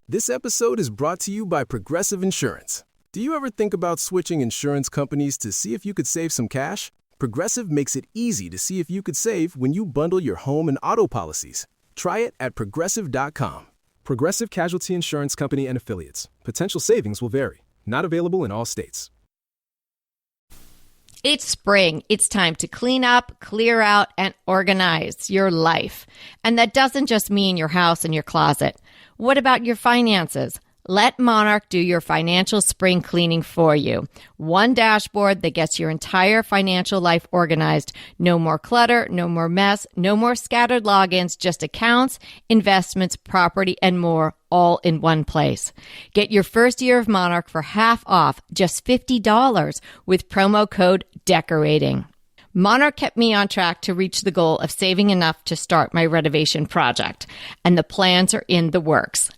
This episode is brought to you by Progressive Insurance. Do you ever think about switching insurance companies to see if you could save some cash? Progressive makes it easy to see if you could save when you bundle your home and auto policies. Try it at Progressive.com. Progressive Casualty Insurance Company and Affiliates. Potential savings will vary. Not available in all states. It's spring. It's time to clean up, clear out, and organize your life. And that doesn't just mean your house and your closet. What about your finances? Let Monarch do your financial spring cleaning for you. One dashboard that gets your entire financial life organized. No more clutter, no more mess, no more scattered logins, just accounts, investments, property, and more, all in one place. Get your first year of Monarch for half off, just $50 with promo code DECORATING. Monarch kept me on track to reach the goal of saving enough to start my renovation project, and the plans are in the works.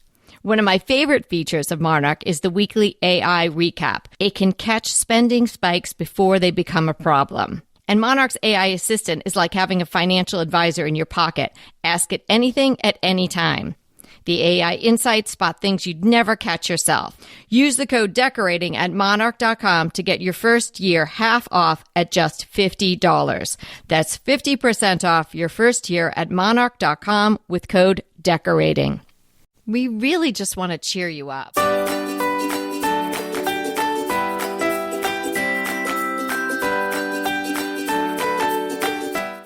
One of my favorite features of Monarch is the weekly AI recap. It can catch spending spikes before they become a problem. And Monarch's AI assistant is like having a financial advisor in your pocket. Ask it anything at any time. The AI insights spot things you'd never catch yourself. Use the code DECORATING at monarch.com to get your first year half off at just $50. That's 50% off your first year at monarch.com with code DECORATING. We really just want to cheer you up.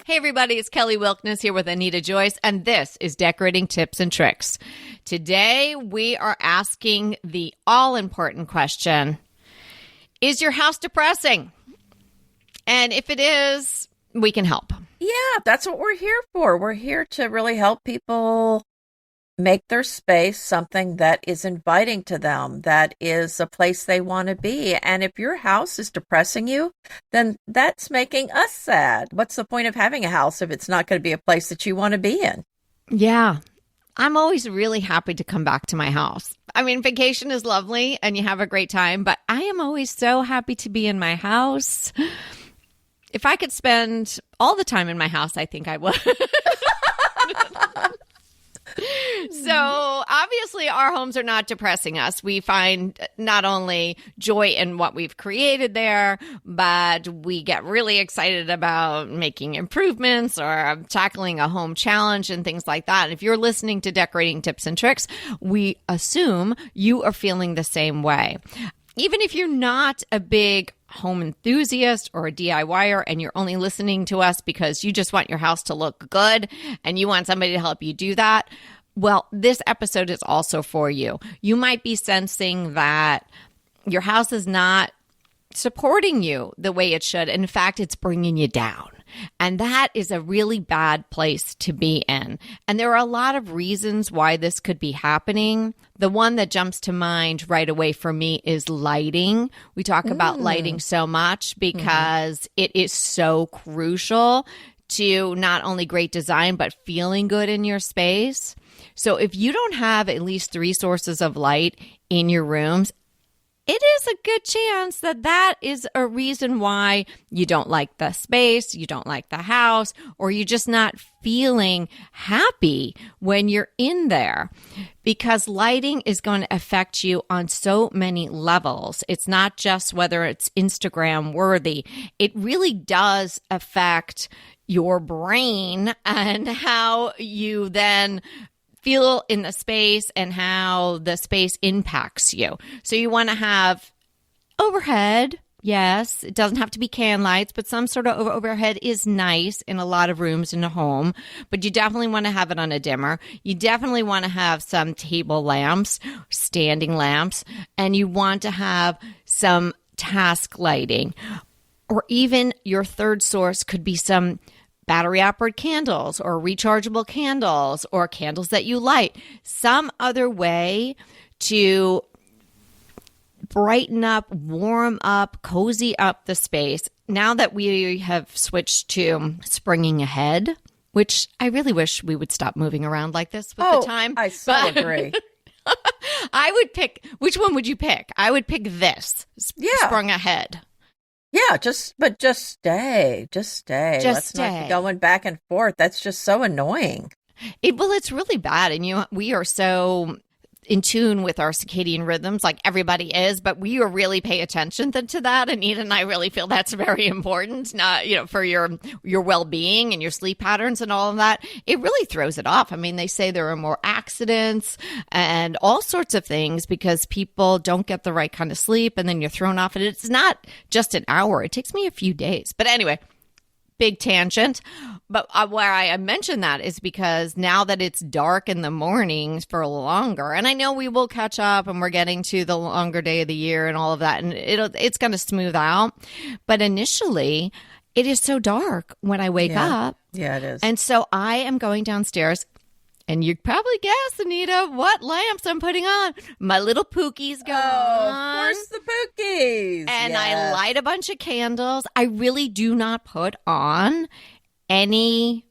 Hey everybody, it's Kelly Wilkness here with Anita Joyce, and this is Decorating Tips and Tricks. Today we are asking the all-important question, is your house depressing? And if it is, we can help. Yeah, that's what we're here for. We're here to really help people make their space something that is inviting to them, that is a place they want to be. And if your house is depressing you, then that's making us sad. What's the point of having a house if it's not going to be a place that you want to be in? Yeah. I'm always really happy to come back to my house. I mean, vacation is lovely and you have a great time, but I am always so happy to be in my house. If I could spend all the time in my house, I think I would. So obviously our homes are not depressing us. We find not only joy in what we've created there, but we get really excited about making improvements or tackling a home challenge and things like that. And if you're listening to Decorating Tips and Tricks, we assume you are feeling the same way. Even if you're not a big home enthusiast or a DIYer and you're only listening to us because you just want your house to look good and you want somebody to help you do that, well, this episode is also for you. You might be sensing that your house is not supporting you the way it should. In fact, it's bringing you down. And that is a really bad place to be in. And there are a lot of reasons why this could be happening. The one that jumps to mind right away for me is lighting. We talk about lighting so much because it is so crucial to not only great design, but feeling good in your space. So if you don't have at least 3 sources of light in your rooms, it is a good chance that that is a reason why you don't like the space, you don't like the house, or you're just not feeling happy when you're in there. Because lighting is going to affect you on so many levels. It's not just whether it's Instagram worthy. It really does affect your brain and how you then feel in the space and how the space impacts you. So you want to have overhead. Yes, it doesn't have to be can lights, but some sort of overhead is nice in a lot of rooms in a home. But you definitely want to have it on a dimmer. You definitely want to have some table lamps, standing lamps, and you want to have some task lighting. Or even your third source could be some battery-operated candles or rechargeable candles or candles that you light. Some other way to brighten up, warm up, cozy up the space. Now that we have switched to springing ahead, which I really wish we would stop moving around like this with the time. I so agree. I would pick, which one would you pick? I would pick this, sprung ahead. Yeah, just stay. Let's not be going back and forth. That's just so annoying. It's really bad. And we are so in tune with our circadian rhythms like everybody is, but we are really pay attention to that. Anita and I really feel that's very important, not, for your well-being and your sleep patterns and all of that. It really throws it off. I mean, they say there are more accidents and all sorts of things because people don't get the right kind of sleep and then you're thrown off. And it's not just an hour. It takes me a few days. But anyway, big tangent. But where I mentioned that is because now that it's dark in the mornings for longer, and I know we will catch up and we're getting to the longer day of the year and all of that, and it's going to smooth out. But initially, it is so dark when I wake up. Yeah, it is. And so I am going downstairs. And you probably guess, Anita, what lamps I'm putting on. My little Pookies go on. Of course, the Pookies. And I light a bunch of candles. I really do not put on any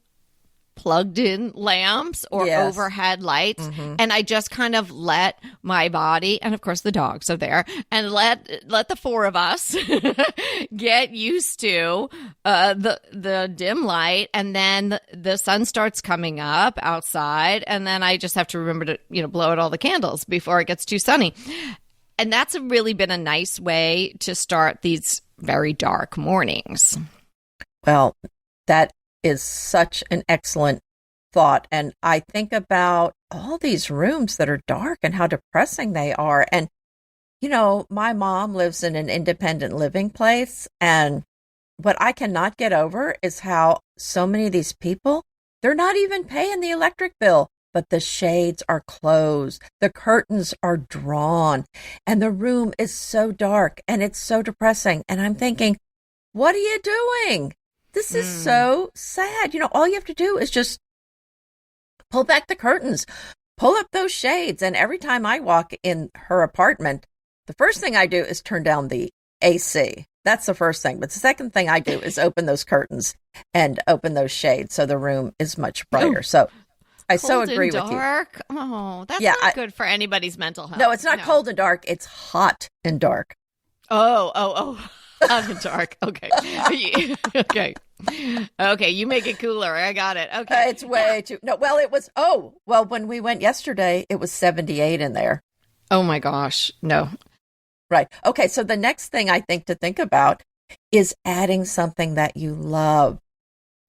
plugged-in lamps or overhead lights. Mm-hmm. And I just kind of let my body, and of course the dogs are there, and let the four of us get used to the dim light. And then the sun starts coming up outside, and then I just have to remember to blow out all the candles before it gets too sunny. And that's really been a nice way to start these very dark mornings. Well, that is such an excellent thought. And I think about all these rooms that are dark and how depressing they are. And, my mom lives in an independent living place. And what I cannot get over is how so many of these people, they're not even paying the electric bill, but the shades are closed. The curtains are drawn and the room is so dark and it's so depressing. And I'm thinking, what are you doing? This is so sad. All you have to do is just pull back the curtains, pull up those shades. And every time I walk in her apartment, the first thing I do is turn down the AC. That's the first thing. But the second thing I do is open those curtains and open those shades so the room is much brighter. So I so agree with you. Dark. Oh, that's not good for anybody's mental health. No, it's not cold and dark. It's hot and dark. Oh. Hot and dark. Okay. Okay. You make it cooler. I got it. Okay. It's way too. No, well, it was. When we went yesterday, it was 78 in there. Oh my gosh. No. Right. Okay. So the next thing I think to think about is adding something that you love.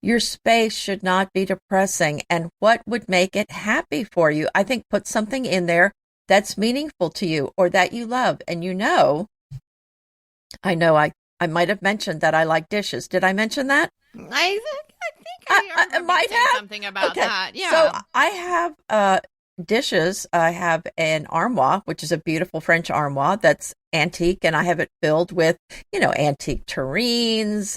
Your space should not be depressing. And what would make it happy for you? I think put something in there that's meaningful to you or that you love. And I might have mentioned that I like dishes. Did I mention that? I think I might have something about that. Yeah. So I have dishes. I have an armoire, which is a beautiful French armoire that's antique, and I have it filled with, antique tureens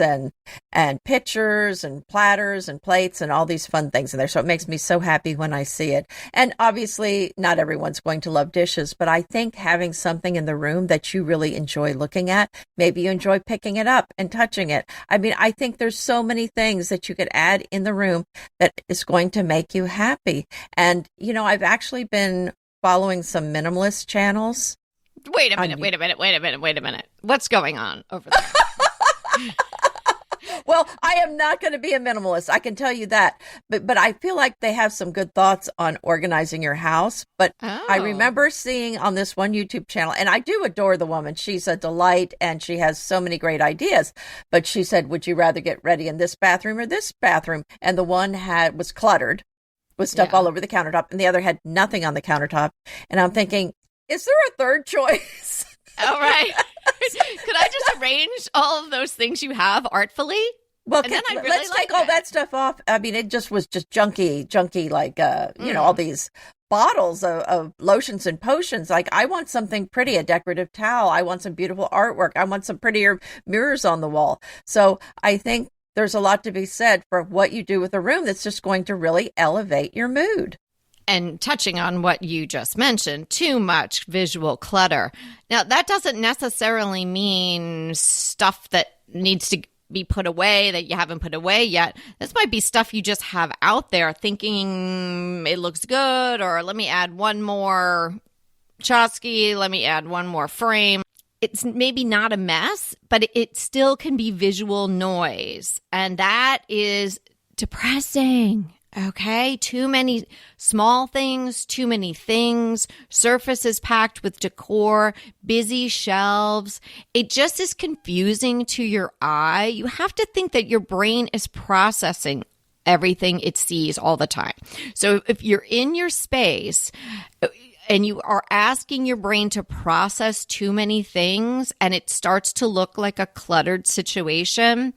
and pitchers and platters and plates and all these fun things in there. So it makes me so happy when I see it. And obviously, not everyone's going to love dishes, but I think having something in the room that you really enjoy looking at, maybe you enjoy picking it up and touching it. I mean, I think there's so many things that you could add in the room that is going to make you happy. And, I've actually been following some minimalist channels. Wait a minute. What's going on over there? Well, I am not going to be a minimalist. I can tell you that. But I feel like they have some good thoughts on organizing your house. But I remember seeing on this one YouTube channel, and I do adore the woman. She's a delight, and she has so many great ideas. But she said, would you rather get ready in this bathroom or this bathroom? And the one was cluttered with stuff all over the countertop, and the other had nothing on the countertop. And I'm thinking, is there a third choice? All right. Could I just arrange all of those things you have artfully? Well, let's take all that stuff off. I mean, it just was just junky, like, all these bottles of lotions and potions. Like, I want something pretty, a decorative towel. I want some beautiful artwork. I want some prettier mirrors on the wall. So I think there's a lot to be said for what you do with a room that's just going to really elevate your mood. And touching on what you just mentioned, too much visual clutter. Now, that doesn't necessarily mean stuff that needs to be put away that you haven't put away yet. This might be stuff you just have out there thinking it looks good, or let me add one more Chosky, let me add one more frame. It's maybe not a mess, but it still can be visual noise. And that is depressing. Okay, too many small things, too many things, surfaces packed with decor, busy shelves. It just is confusing to your eye. You have to think that your brain is processing everything it sees all the time. So if you're in your space and you are asking your brain to process too many things and it starts to look like a cluttered situation,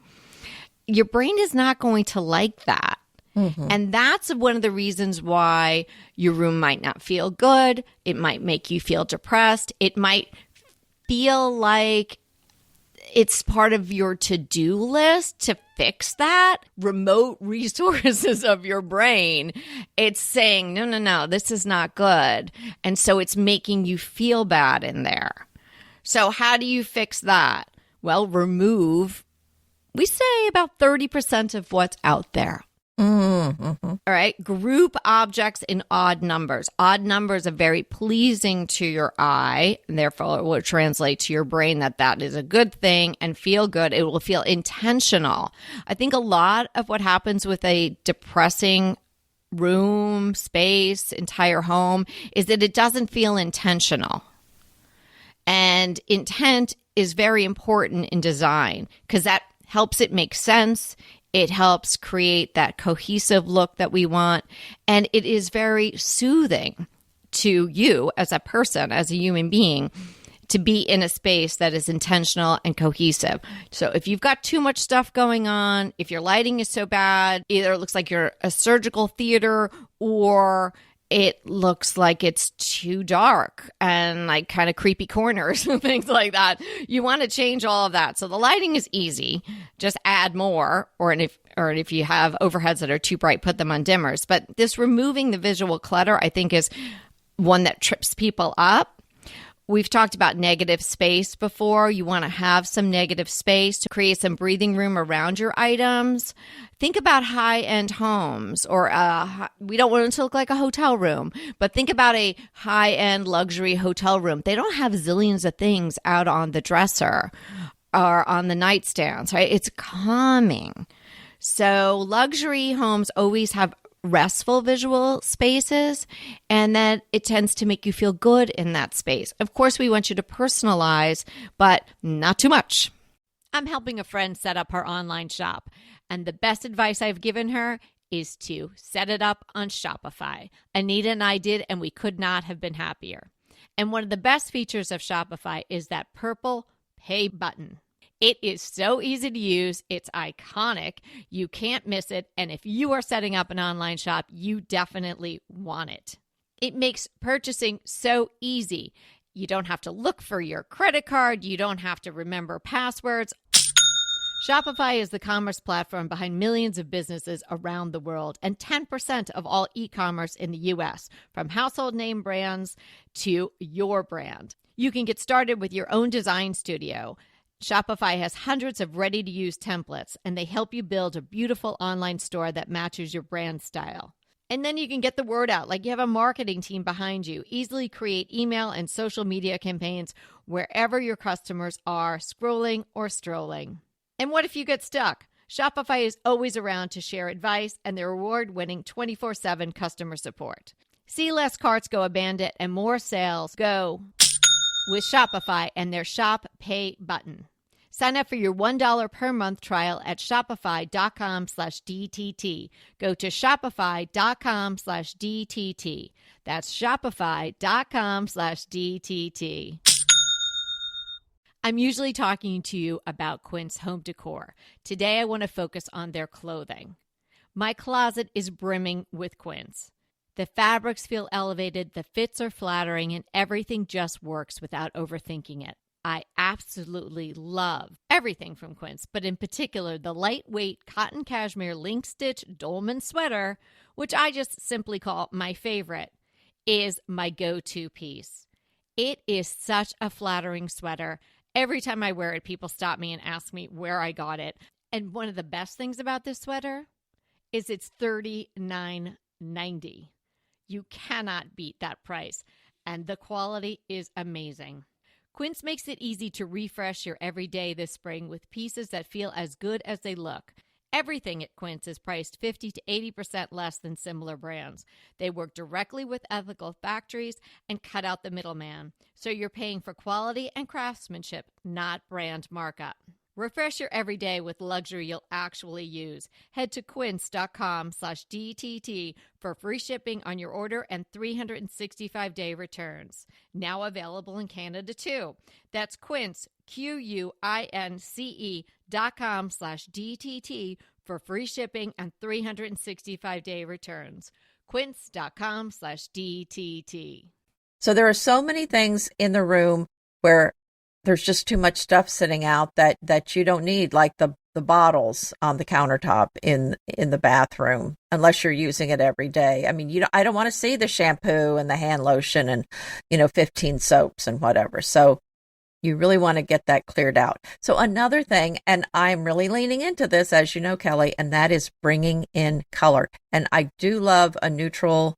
your brain is not going to like that. And that's one of the reasons why your room might not feel good. It might make you feel depressed. It might feel like it's part of your to-do list to fix that. Remote resources of your brain, it's saying, no, this is not good. And so it's making you feel bad in there. So how do you fix that? Well, remove, we say about 30% of what's out there. All right. Group objects in odd numbers. Odd numbers are very pleasing to your eye, and therefore it will translate to your brain that is a good thing and feel good. It will feel intentional. I think a lot of what happens with a depressing room, space, entire home is that it doesn't feel intentional. And intent is very important in design because that helps it make sense. It helps create that cohesive look that we want. And it is very soothing to you as a person, as a human being, to be in a space that is intentional and cohesive. So if you've got too much stuff going on, if your lighting is so bad, either it looks like you're a surgical theater or it looks like it's too dark and like kind of creepy corners and things like that. You want to change all of that. So the lighting is easy. Just add more, or if you have overheads that are too bright, put them on dimmers. But this removing the visual clutter, I think, is one that trips people up. We've talked about negative space before. You want to have some negative space to create some breathing room around your items. Think about high-end homes, or we don't want it to look like a hotel room, but think about a high-end luxury hotel room. They don't have zillions of things out on the dresser or on the nightstands, right? It's calming. So luxury homes always have restful visual spaces, and then it tends to make you feel good in that space. Of course, we want you to personalize, but not too much. I'm helping a friend set up her online shop, and the best advice I've given her is to set it up on Shopify. Anita and I did, and we could not have been happier. And one of the best features of Shopify is that purple pay button. It is so easy to use. It's iconic. You can't miss it. And if you are setting up an online shop, you definitely want it. It makes purchasing so easy. You don't have to look for your credit card. You don't have to remember passwords. Shopify is the commerce platform behind millions of businesses around the world and 10% of all e-commerce in the U.S., from household name brands to your brand. You can get started with your own design studio. Shopify has hundreds of ready-to-use templates, and they help you build a beautiful online store that matches your brand style. And then you can get the word out, like you have a marketing team behind you. Easily create email and social media campaigns wherever your customers are scrolling or strolling. And what if you get stuck? Shopify is always around to share advice and their award-winning 24/7 customer support. See less carts go abandoned and more sales go with Shopify and their Shop Pay button. Sign up for your $1 per month trial at shopify.com/DTT. Go to shopify.com/DTT. That's shopify.com/DTT. I'm usually talking to you about Quince home decor. Today I want to focus on their clothing. My closet is brimming with Quince. The fabrics feel elevated, the fits are flattering, and everything just works without overthinking it. I absolutely love everything from Quince, but in particular, the lightweight cotton cashmere link stitch dolman sweater, which I just simply call my favorite, is my go-to piece. It is such a flattering sweater. Every time I wear it, people stop me and ask me where I got it. And one of the best things about this sweater is it's $39.90. You cannot beat that price, and the quality is amazing. Quince makes it easy to refresh your everyday this spring with pieces that feel as good as they look. Everything at Quince is priced 50 to 80% less than similar brands. They work directly with ethical factories and cut out the middleman. So you're paying for quality and craftsmanship, not brand markup. Refresh your everyday with luxury you'll actually use. Head to quince.com/DTT for free shipping on your order and 365-day returns. Now available in Canada too. That's Quince, QUINCE.com/DTT for free shipping and 365-day returns. Quince.com/DTT. So there are so many things in the room where there's just too much stuff sitting out that you don't need, like the bottles on the countertop in the bathroom, unless you're using it every day. I mean, I don't want to see the shampoo and the hand lotion and 15 soaps and whatever. So you really want to get that cleared out. So another thing, and I'm really leaning into this, as you know, Kelly, and that is bringing in color. And I do love a neutral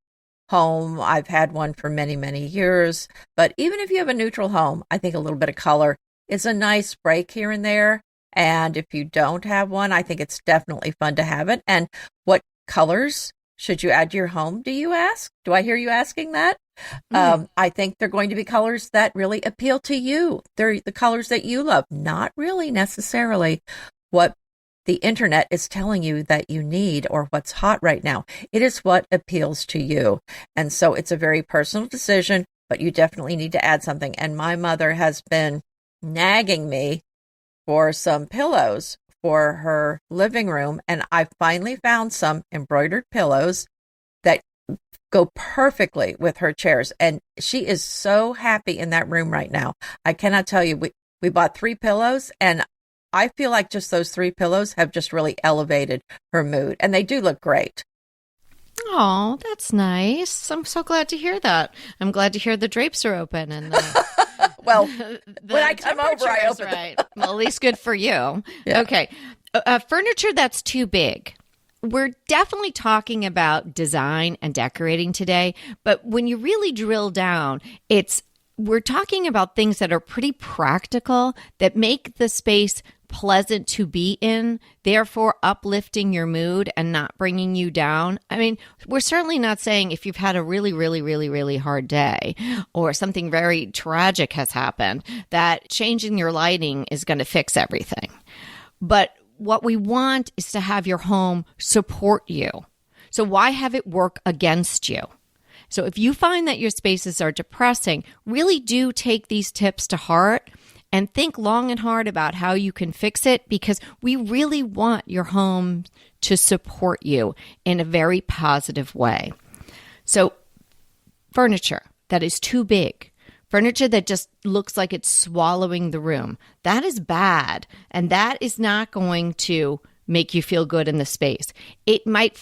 home. I've had one for many, many years. But even if you have a neutral home, I think a little bit of color is a nice break here and there. And if you don't have one, I think it's definitely fun to have it. And what colors should you add to your home, do you ask? Do I hear you asking that? I think they're going to be colors that really appeal to you. They're the colors that you love, not really necessarily what the internet is telling you that you need or what's hot right now. It is what appeals to you. And so it's a very personal decision, but you definitely need to add something. And my mother has been nagging me for some pillows for her living room. And I finally found some embroidered pillows that go perfectly with her chairs. And she is so happy in that room right now. I cannot tell you, we bought 3 pillows, and I feel like just those 3 pillows have just really elevated her mood, and they do look great. Oh, that's nice. I'm so glad to hear that. I'm glad to hear the drapes are open and well, when I come over, I open right. Well, at least good for you. Yeah. Okay. Furniture that's too big. We're definitely talking about design and decorating today, but when you really drill down, we're talking about things that are pretty practical that make the space pleasant to be in, therefore uplifting your mood and not bringing you down. I mean, we're certainly not saying if you've had a really, really, really, really hard day or something very tragic has happened, that changing your lighting is going to fix everything. But what we want is to have your home support you. So why have it work against you? So if you find that your spaces are depressing, really do take these tips to heart and think long and hard about how you can fix it, because we really want your home to support you in a very positive way. So furniture that is too big, furniture that just looks like it's swallowing the room, that is bad, and that is not going to make you feel good in the space. It might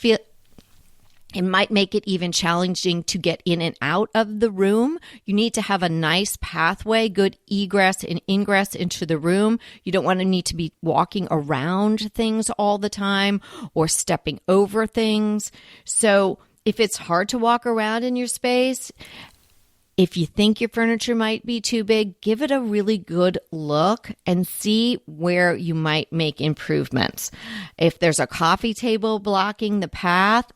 make it even challenging to get in and out of the room. You need to have a nice pathway, good egress and ingress into the room. You don't want to need to be walking around things all the time or stepping over things. So if it's hard to walk around in your space, if you think your furniture might be too big, give it a really good look and see where you might make improvements. If there's a coffee table blocking the path,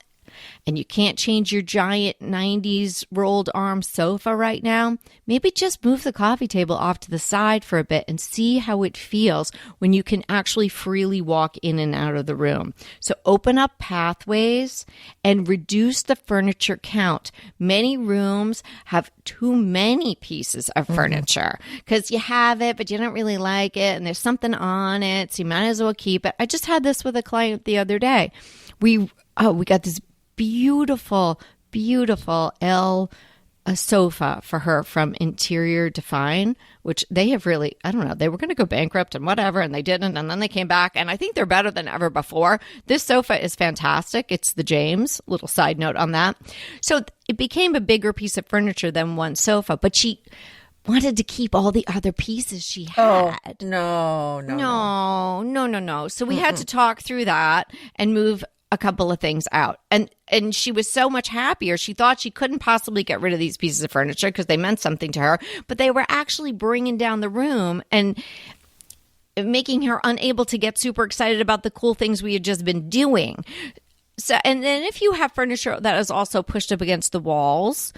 and you can't change your giant 90s rolled arm sofa right now, maybe just move the coffee table off to the side for a bit and see how it feels when you can actually freely walk in and out of the room. So open up pathways and reduce the furniture count. Many rooms have too many pieces of furniture because you have it, but you don't really like it, and there's something on it, so you might as well keep it. I just had this with a client the other day. We got this beautiful a sofa for her from Interior Define, which they have really, I don't know, they were going to go bankrupt and whatever, and they didn't, and then they came back, and I think they're better than ever before. This sofa is fantastic. It's the James, little side note on that. So it became a bigger piece of furniture than one sofa, but she wanted to keep all the other pieces she had. Oh, no. So we had to talk through that and move a couple of things out. And she was so much happier. She thought she couldn't possibly get rid of these pieces of furniture because they meant something to her, but they were actually bringing down the room. And making her unable to get super excited about the cool things we had just been doing. So, and then if you have furniture that is also pushed up against the walls,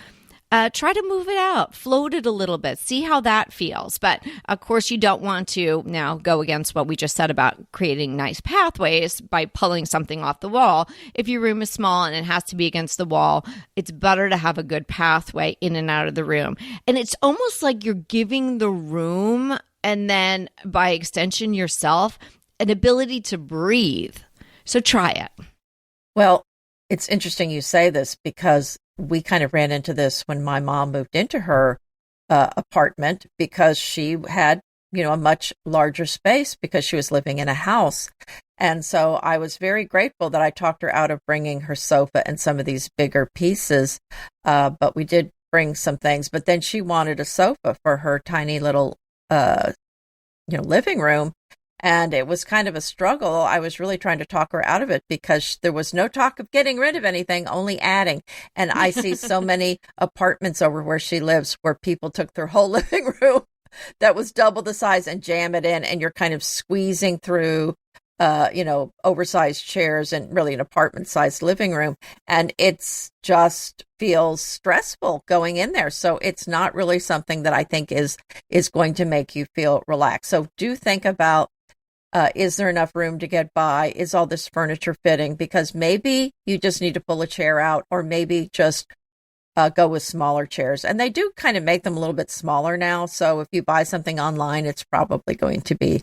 try to move it out, float it a little bit, see how that feels. But of course, you don't want to now go against what we just said about creating nice pathways by pulling something off the wall. If your room is small and it has to be against the wall, it's better to have a good pathway in and out of the room. And it's almost like you're giving the room, and then by extension yourself, an ability to breathe. So try it. Well, it's interesting you say this because we kind of ran into this when my mom moved into her apartment, because she had, a much larger space because she was living in a house. And so I was very grateful that I talked her out of bringing her sofa and some of these bigger pieces. But we did bring some things. But then she wanted a sofa for her tiny little, living room. And it was kind of a struggle. I was really trying to talk her out of it because there was no talk of getting rid of anything, only adding. And I see so many apartments over where she lives where people took their whole living room that was double the size and jam it in. And you're kind of squeezing through, oversized chairs and really an apartment-sized living room. And it's just feels stressful going in there. So it's not really something that I think is going to make you feel relaxed. So do think about, is there enough room to get by? Is all this furniture fitting? Because maybe you just need to pull a chair out, or maybe just go with smaller chairs. And they do kind of make them a little bit smaller now. So if you buy something online, it's probably going to be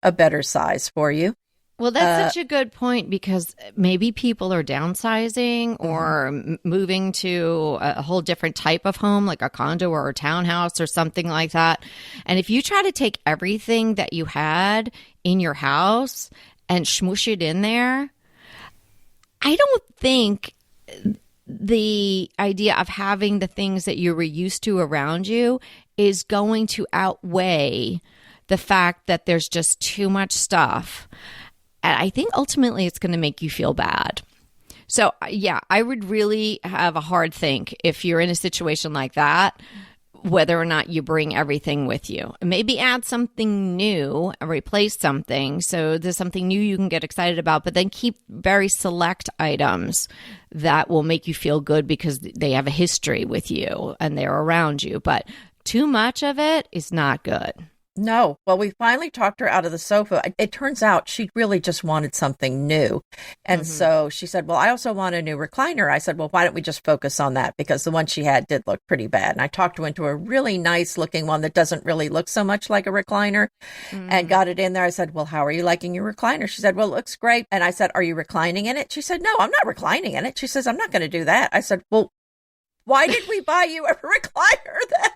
a better size for you. Well, that's such a good point, because maybe people are downsizing or moving to a whole different type of home, like a condo or a townhouse or something like that. And if you try to take everything that you had in your house and smoosh it in there, I don't think the idea of having the things that you were used to around you is going to outweigh the fact that there's just too much stuff. And I think ultimately it's going to make you feel bad. So, yeah, I would really have a hard think if you're in a situation like that, whether or not you bring everything with you. Maybe add something new, replace something. So there's something new you can get excited about, but then keep very select items that will make you feel good because they have a history with you and they're around you. But too much of it is not good. No. Well, we finally talked her out of the sofa. It turns out she really just wanted something new. And so she said, well, I also want a new recliner. I said, well, why don't we just focus on that? Because the one she had did look pretty bad. And I talked her into a really nice looking one that doesn't really look so much like a recliner and got it in there. I said, well, how are you liking your recliner? She said, well, it looks great. And I said, are you reclining in it? She said, no, I'm not reclining in it. She says, I'm not going to do that. I said, well, why did we buy you a recliner then?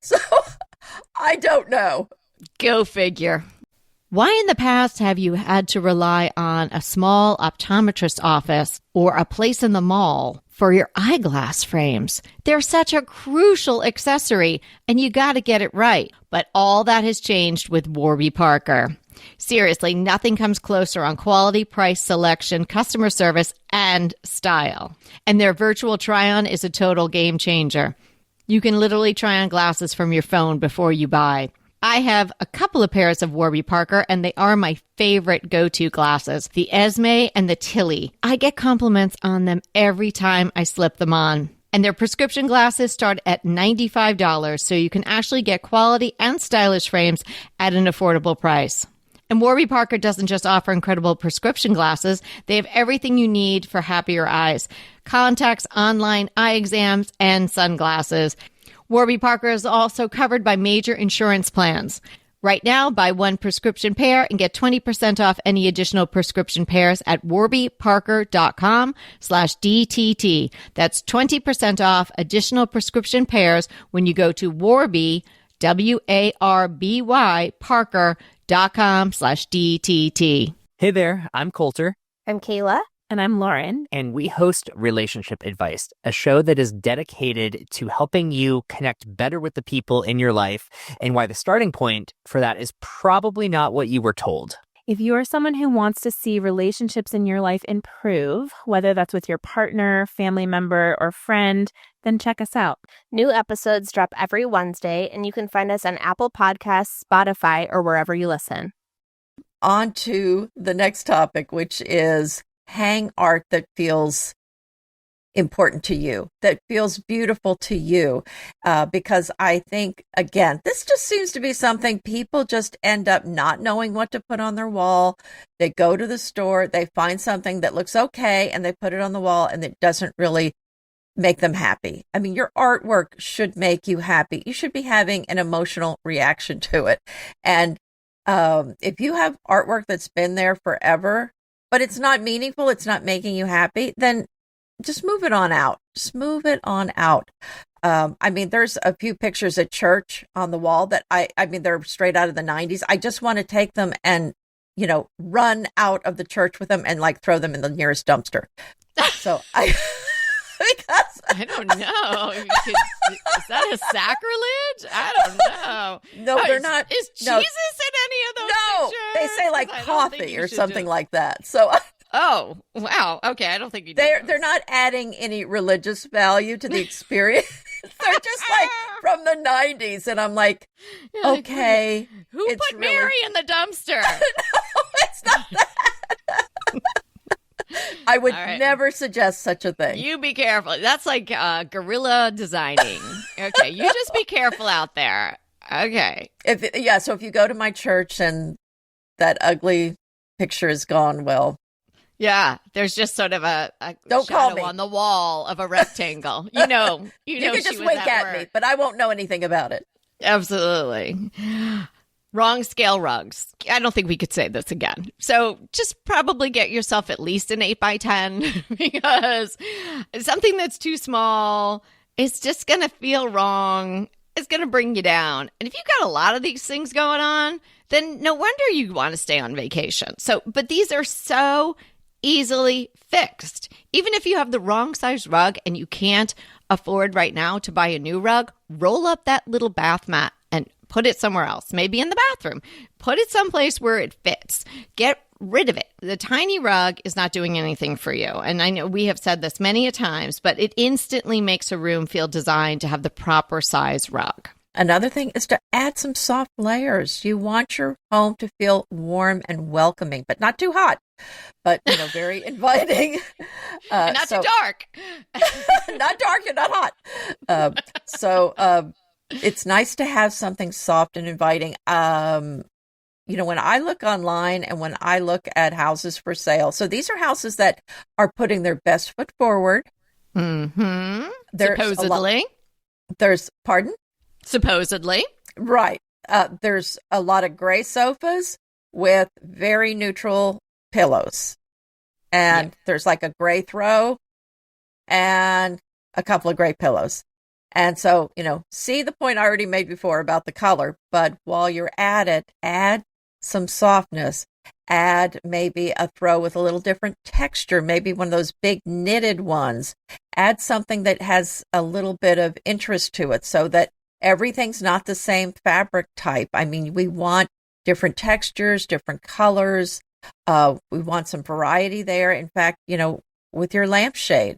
So I don't know. Go figure. Why in the past have you had to rely on a small optometrist office or a place in the mall for your eyeglass frames? They're such a crucial accessory, and you got to get it right. But all that has changed with Warby Parker. Seriously, nothing comes closer on quality, price, selection, customer service, and style. And their virtual try-on is a total game changer. You can literally try on glasses from your phone before you buy. I have a couple of pairs of Warby Parker, and they are my favorite go-to glasses, the Esme and the Tilly. I get compliments on them every time I slip them on. And their prescription glasses start at $95, so you can actually get quality and stylish frames at an affordable price. And Warby Parker doesn't just offer incredible prescription glasses. They have everything you need for happier eyes. Contacts, online eye exams, and sunglasses. Warby Parker is also covered by major insurance plans. Right now, buy one prescription pair and get 20% off any additional prescription pairs at warbyparker.com/DTT. That's 20% off additional prescription pairs when you go to Warby, WARBY, Parker.com/DTT. Hey there, I'm Coulter. I'm Kayla. And I'm Lauren. And we host Relationship Advice, a show that is dedicated to helping you connect better with the people in your life, and why the starting point for that is probably not what you were told. If you are someone who wants to see relationships in your life improve, whether that's with your partner, family member, or friend, then check us out. New episodes drop every Wednesday, and you can find us on Apple Podcasts, Spotify, or wherever you listen. on to the next topic, which is hang art that feels important to you, that feels beautiful to you. Because I think, again, this just seems to be something people just end up not knowing what to put on their wall. They go to the store, they find something that looks okay, and they put it on the wall, and it doesn't really make them happy. I mean, your artwork should make you happy. You should be having an emotional reaction to it. And if you have artwork that's been there forever, but it's not meaningful, it's not making you happy, then just move it on out. Just move it on out. I mean, there's a few pictures at church on the wall that I mean, they're straight out of the 90s. I just want to take them and, run out of the church with them and like throw them in the nearest dumpster. So because I don't know. Is that a sacrilege? I don't know. No, they're not. Is Jesus in any of those pictures? They say like coffee or something like that. So oh, wow. Okay, I don't think you do. They're not adding any religious value to the experience. They're just like from the 90s. And I'm like, okay. Who put Mary in the dumpster? No, it's not that. I would never suggest such a thing. You be careful. That's like guerrilla designing. Okay, you just be careful out there. Okay. So if you go to my church and that ugly picture is gone, well. Yeah, there's just sort of a don't shadow call me on the wall of a rectangle. You can just wink at me, but I won't know anything about it. Absolutely. Wrong scale rugs. I don't think we could say this again. So just probably get yourself at least an 8x10 because something that's too small is just going to feel wrong. It's going to bring you down. And if you've got a lot of these things going on, then no wonder you want to stay on vacation. But these are so easily fixed. Even if you have the wrong size rug and you can't afford right now to buy a new rug, roll up that little bath mat and put it somewhere else, maybe in the bathroom. Put it someplace where it fits. Get rid of it. The tiny rug is not doing anything for you. And I know we have said this many a times, but it instantly makes a room feel designed to have the proper size rug. Another thing is to add some soft layers. You want your home to feel warm and welcoming, but not too hot, but very inviting. And not too dark. Not dark and not hot. It's nice to have something soft and inviting. When I look online and when I look at houses for sale, so these are houses that are putting their best foot forward. Mm-hmm. Pardon? Supposedly. Right. There's a lot of gray sofas with very neutral pillows. And there's like a gray throw and a couple of gray pillows. And so, see the point I already made before about the color, but while you're at it, add some softness, add maybe a throw with a little different texture, maybe one of those big knitted ones, add something that has a little bit of interest to it so that everything's not the same fabric type. I mean, we want different textures, different colors. We want some variety there. In fact, with your lampshade,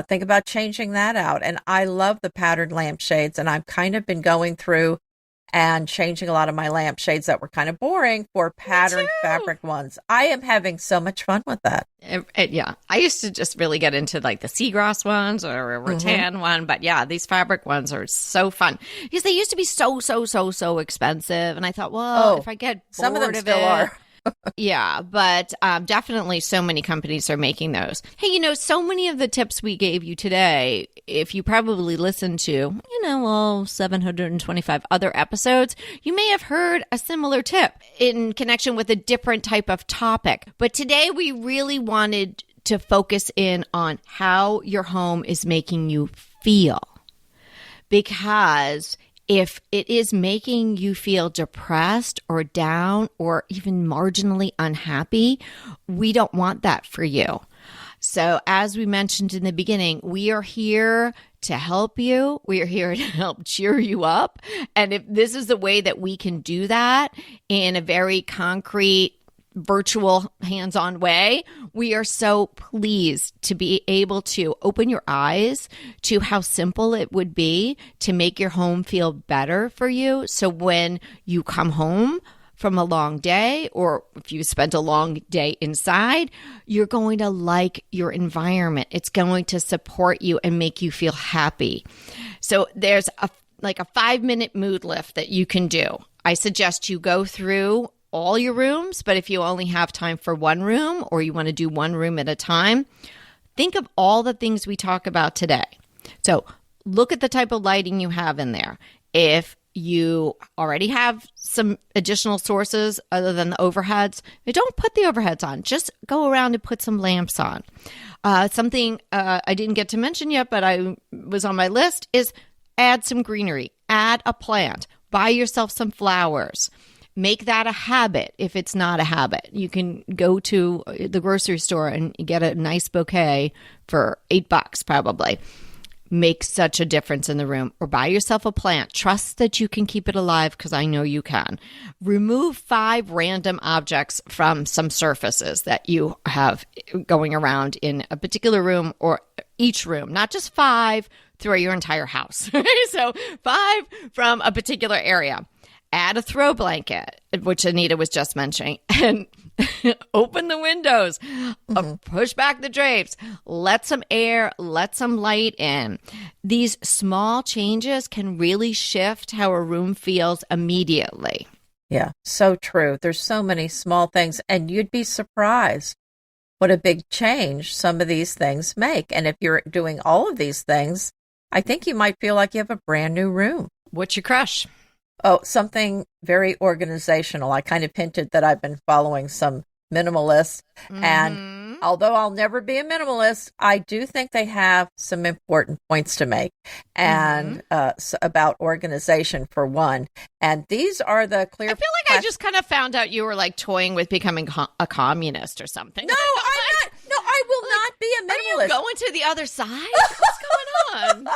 think about changing that out. And I love the patterned lampshades, and I've kind of been going through and changing a lot of my lampshades that were kind of boring for patterned fabric ones. I am having so much fun with that. Yeah. I used to just really get into like the seagrass ones or a rattan one. But yeah, these fabric ones are so fun because they used to be so expensive. And I thought, if I get bored some of them of still it, are. Yeah, but definitely so many companies are making those. Hey, so many of the tips we gave you today, if you probably listened to, 725 other episodes, you may have heard a similar tip in connection with a different type of topic. But today we really wanted to focus in on how your home is making you feel. Because if it is making you feel depressed or down or even marginally unhappy, we don't want that for you. So as we mentioned in the beginning, we are here to help you. We are here to help cheer you up. And if this is the way that we can do that in a very concrete, virtual, hands-on way, we are so pleased to be able to open your eyes to how simple it would be to make your home feel better for you. So when you come home from a long day, or if you spent a long day inside, you're going to like your environment. It's going to support you and make you feel happy. So there's a 5-minute mood lift that you can do. I suggest you go through all your rooms, but if you only have time for one room or you want to do one room at a time, think of all the things we talk about today. So look at the type of lighting you have in there. If you already have some additional sources other than the overheads, don't put the overheads on. Just go around and put some lamps on. Something I didn't get to mention yet, but I was on my list, is add some greenery. Add a plant. Buy yourself some flowers. Make that a habit if it's not a habit. You can go to the grocery store and get a nice bouquet for $8 probably. Make such a difference in the room. Or buy yourself a plant. Trust that you can keep it alive, because I know you can. Remove 5 random objects from some surfaces that you have going around in a particular room or each room. Not just 5 throughout your entire house. So 5 from a particular area. Add a throw blanket, which Anita was just mentioning, and open the windows, push back the drapes, let some air, let some light in. These small changes can really shift how a room feels immediately. Yeah, so true. There's so many small things, and you'd be surprised what a big change some of these things make. And if you're doing all of these things, I think you might feel like you have a brand new room. What's your crush? Oh, something very organizational. I kind of hinted that I've been following some minimalists. And although I'll never be a minimalist, I do think they have some important points to make. And about organization, for one. And these are the clear... I feel like I just kind of found out you were like toying with becoming a communist or something. No, I'm not. No, I will not be a minimalist. Are you going to the other side? What's going on?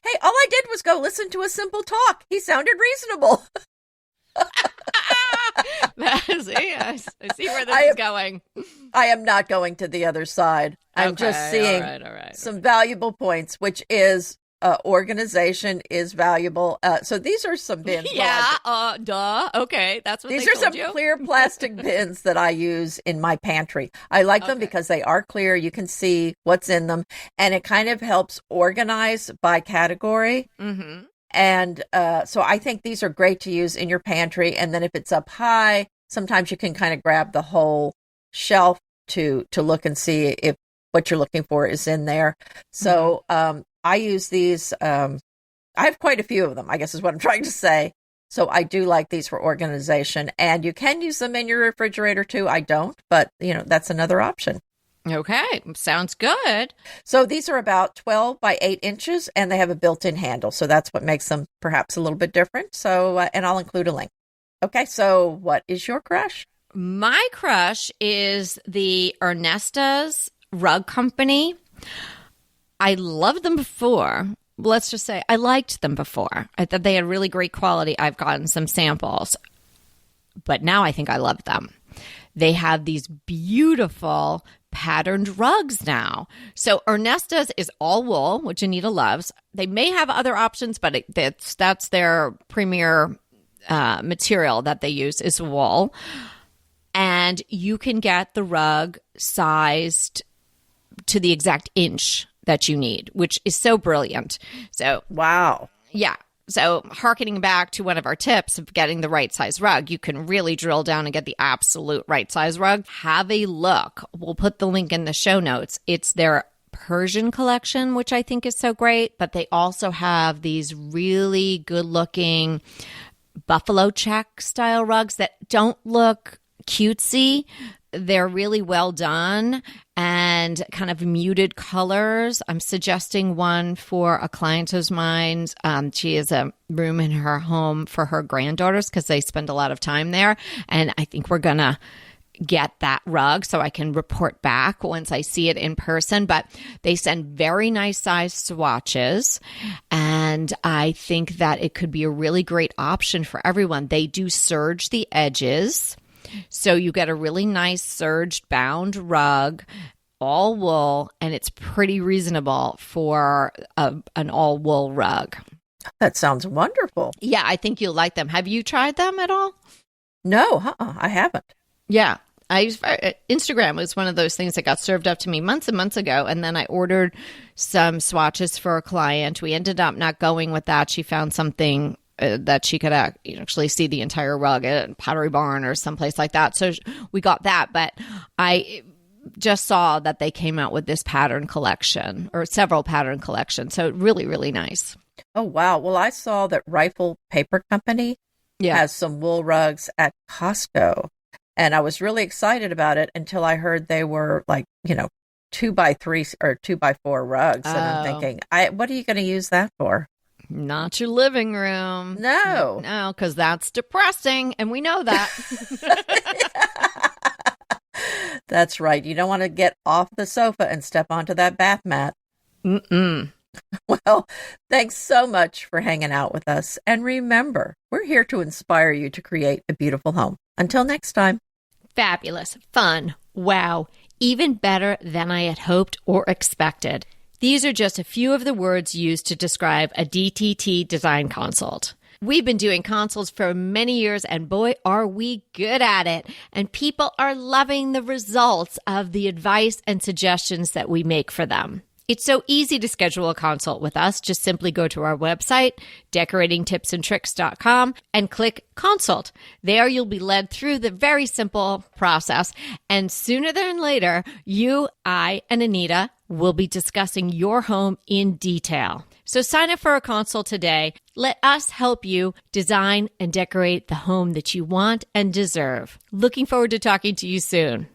Hey, all I did was go listen to a simple talk. He sounded reasonable. I see where this is going. I am not going to the other side. I'm just seeing some valuable points, which is organization is valuable. So these are some bins. Yeah, duh. Okay, that's what these are some clear plastic bins that I use in my pantry. I like them because they are clear. You can see what's in them, and it kind of helps organize by category. And so I think these are great to use in your pantry. And then if it's up high, sometimes you can kind of grab the whole shelf to look and see if what you're looking for is in there. So I use these. I have quite a few of them, I guess is what I'm trying to say. So I do like these for organization. And you can use them in your refrigerator too. I don't, but that's another option. Okay, sounds good. So these are about 12 by 8 inches, and they have a built-in handle. So that's what makes them perhaps a little bit different. So, and I'll include a link. Okay, so what is your crush? My crush is the Ernesta's Rug Company. I loved them before. Let's just say I liked them before. I thought they had really great quality. I've gotten some samples, but now I think I love them. They have these beautiful patterned rugs now. So Ernesta's is all wool, which Anita loves. They may have other options, but that's their premier material that they use is wool. And you can get the rug sized to the exact inch that you need, which is so brilliant. So, wow. Yeah. So hearkening back to one of our tips of getting the right size rug, you can really drill down and get the absolute right size rug. Have a look. We'll put the link in the show notes. It's their Persian collection, which I think is so great, but they also have these really good looking buffalo check style rugs that don't look cutesy. They're really well done and kind of muted colors. I'm suggesting one for a client of mine. She has a room in her home for her granddaughters because they spend a lot of time there. And I think we're going to get that rug so I can report back once I see it in person. But they send very nice size swatches. And I think that it could be a really great option for everyone. They do serge the edges. So you get a really nice serged bound rug, all wool, and it's pretty reasonable for an all wool rug. That sounds wonderful. Yeah, I think you'll like them. Have you tried them at all? No, I haven't. Yeah. Instagram was one of those things that got served up to me months and months ago. And then I ordered some swatches for a client. We ended up not going with that. She found something that she could actually see the entire rug at Pottery Barn or someplace like that. So we got that. But I just saw that they came out with this pattern collection or several pattern collections. So really, really nice. Oh, wow. Well, I saw that Rifle Paper Company has some wool rugs at Costco. And I was really excited about it until I heard they were 2x3 or 2x4 rugs. And I'm thinking, what are you going to use that for? Not your living room. No. No, because that's depressing. And we know that. That's right. You don't want to get off the sofa and step onto that bath mat. Mm-mm. Well, thanks so much for hanging out with us. And remember, we're here to inspire you to create a beautiful home. Until next time. Fabulous. Fun. Wow. Even better than I had hoped or expected. These are just a few of the words used to describe a DTT design consult. We've been doing consults for many years, and boy, are we good at it. And people are loving the results of the advice and suggestions that we make for them. It's so easy to schedule a consult with us. Just simply go to our website, decoratingtipsandtricks.com, and click consult. There you'll be led through the very simple process. And sooner than later, you, I, and Anita will be discussing your home in detail. So sign up for a consult today. Let us help you design and decorate the home that you want and deserve. Looking forward to talking to you soon.